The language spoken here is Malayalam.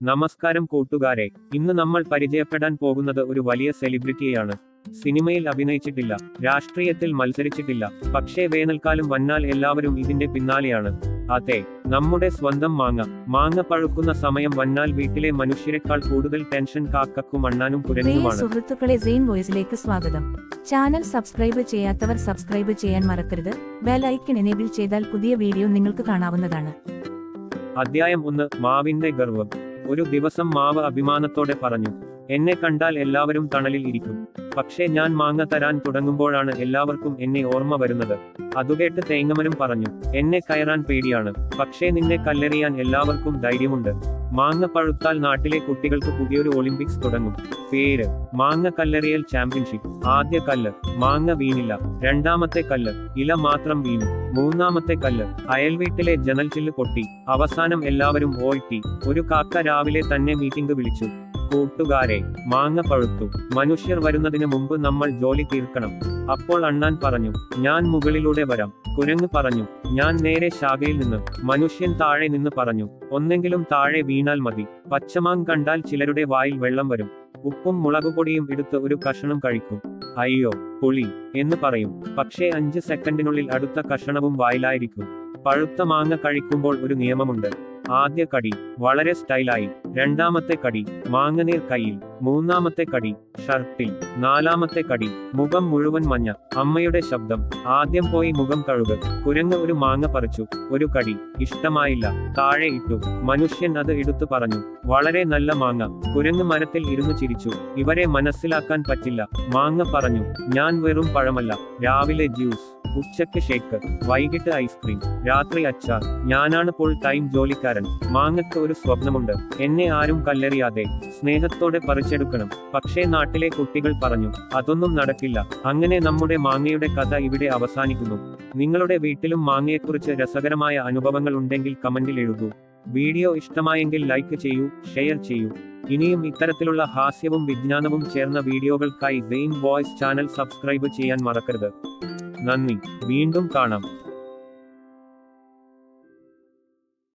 നമസ്കാരം കൂട്ടുകാരെ, ഇന്ന് നമ്മൾ പരിചയപ്പെടാൻ പോകുന്നത് ഒരു വലിയ സെലിബ്രിറ്റിയെയാണ്. സിനിമയിൽ അഭിനയിച്ചിട്ടില്ല, രാഷ്ട്രീയത്തിൽ മത്സരിച്ചിട്ടില്ല, പക്ഷേ വേനൽക്കാലം വന്നാൽ എല്ലാവരും ഇതിന്റെ പിന്നാലെയാണ്. അതെ, നമ്മുടെ സ്വന്തം മാങ്ങ. മാങ്ങ പഴുക്കുന്ന സമയം വന്നാൽ വീട്ടിലെ മനുഷ്യരെക്കാൾ കൂടുതൽ ടെൻഷൻ കാക്കക്കും അണ്ണാനും കുരങ്ങുമാണ്. സുഹൃത്തുക്കളെ, സെയിൻ വോയിസിലേക്ക് സ്വാഗതം. ചാനൽ സബ്സ്ക്രൈബ് ചെയ്യാത്തവർ സബ്സ്ക്രൈബ് ചെയ്യാൻ മറക്കരുത്. ബെൽ ഐക്കൺ എനേബിൾ ചെയ്താൽ പുതിയ വീഡിയോ നിങ്ങൾക്ക് കാണാവുന്നതാണ്. അധ്യായം 1. മാവിന്റെ ഗർവം. ഒരു ദിവസം മാവ് അഭിമാനത്തോടെ പറഞ്ഞു, എന്നെ കണ്ടാൽ എല്ലാവരും തണലിൽ ഇരിക്കും. പക്ഷേ ഞാൻ മാങ്ങ തരാൻ തുടങ്ങുമ്പോഴാണ് എല്ലാവർക്കും എന്നെ ഓർമ്മ വരുന്നത്. അതുകേട്ട് തേങ്ങമരം പറഞ്ഞു, എന്നെ കയറാൻ പേടിയാണ്, പക്ഷേ നിന്നെ കല്ലെറിയാൻ എല്ലാവർക്കും ധൈര്യമുണ്ട്. മാങ്ങ പഴുത്താൽ നാട്ടിലെ കുട്ടികൾക്ക് പുതിയൊരു ഒളിമ്പിക്സ് തുടങ്ങും. പേര്: മാങ്ങ കല്ലെറിയൽ ചാമ്പ്യൻഷിപ്പ്. ആദ്യ കല്ല്: മാങ്ങ വീണില്ല. രണ്ടാമത്തെ കല്ല്: ഇല മാത്രം വീണു. മൂന്നാമത്തെ കല്ല്: അയൽവീട്ടിലെ ജനൽച്ചില്ല് പൊട്ടി. അവസാനം എല്ലാവരും ഓയിട്ടി. ഒരു കാക്ക രാവിലെ തന്നെ മീറ്റിംഗ് വിളിച്ചു. കൂട്ടുകാരെ, മാങ്ങ പഴുത്തു. മനുഷ്യർ വരുന്നതിന് മുമ്പ് നമ്മൾ ജോലി തീർക്കണം. അപ്പോൾ അണ്ണാൻ പറഞ്ഞു, ഞാൻ മുകളിലൂടെ വരാം. കുരങ്ങ് പറഞ്ഞു, ഞാൻ നേരെ ശാഖയിൽ നിന്ന്. മനുഷ്യൻ താഴെ നിന്ന് പറഞ്ഞു, ഒന്നെങ്കിലും താഴെ വീണാൽ മതി. പച്ചമാങ്ങ കണ്ടാൽ ചിലരുടെ വായിൽ വെള്ളം വരും. ഉപ്പും മുളകുപൊടിയും എടുത്ത് ഒരു കഷണം കഴിക്കും. അയ്യോ, പുളി എന്ന് പറയും. പക്ഷേ 5 സെക്കൻഡിനുള്ളിൽ അടുത്ത കഷണവും വായിലായിരിക്കും. പഴുത്ത മാങ്ങ കഴിക്കുമ്പോൾ ഒരു നിയമമുണ്ട്. ആദ്യ കടി വളരെ സ്റ്റൈലായി. രണ്ടാമത്തെ കടി മാങ്ങനീർ കയ്യിൽ. മൂന്നാമത്തെ കടി ഷർട്ടിൽ. നാലാമത്തെ കടി മുഖം മുഴുവൻ മഞ്ഞ. അമ്മയുടെ ശബ്ദം, ആദ്യം പോയി മുഖം കഴുക്. കുരങ്ങ് ഒരു മാങ്ങ പറിച്ചു. ഒരു കടി ഇഷ്ടമായില്ല, താഴെ ഇട്ടു. മനുഷ്യൻ അത് എടുത്തു പറഞ്ഞു, വളരെ നല്ല മാങ്ങ. കുരങ്ങ് മരത്തിൽ ഇരുന്നു ചിരിച്ചു. ഇവരെ മനസ്സിലാക്കാൻ പറ്റില്ല. മാങ്ങ പറഞ്ഞു, ഞാൻ വെറും പഴമല്ല. രാവിലെ ജ്യൂസ്, ഉച്ചയ്ക്ക് ഷേക്ക്, വൈകിട്ട് ഐസ്ക്രീം, രാത്രി അച്ചാർ. ഞാനാണ് ഫുൾ ടൈം ജോലിക്കാരൻ. മാങ്ങയ്ക്ക് ഒരു സ്വപ്നമുണ്ട്, എന്നെ ആരും കല്ലെറിയാതെ സ്നേഹത്തോടെ പറിച്ചെടുക്കണം. പക്ഷേ നാട്ടിലെ കുട്ടികൾ പറഞ്ഞു, അതൊന്നും നടക്കില്ല. അങ്ങനെ നമ്മുടെ മാങ്ങയുടെ കഥ ഇവിടെ അവസാനിക്കുന്നു. നിങ്ങളുടെ വീട്ടിലും മാങ്ങയെക്കുറിച്ച് രസകരമായ അനുഭവങ്ങൾ ഉണ്ടെങ്കിൽ കമന്റിൽ എഴുതൂ. വീഡിയോ ഇഷ്ടമായെങ്കിൽ ലൈക്ക് ചെയ്യൂ, ഷെയർ ചെയ്യൂ. ഇനിയും ഇത്തരത്തിലുള്ള ഹാസ്യവും വിജ്ഞാനവും ചേർന്ന വീഡിയോകൾക്കായി സെയിൻ വോയിസ് ചാനൽ സബ്സ്ക്രൈബ് ചെയ്യാൻ മറക്കരുത്. നന്ദി. വീണ്ടും കാണാം.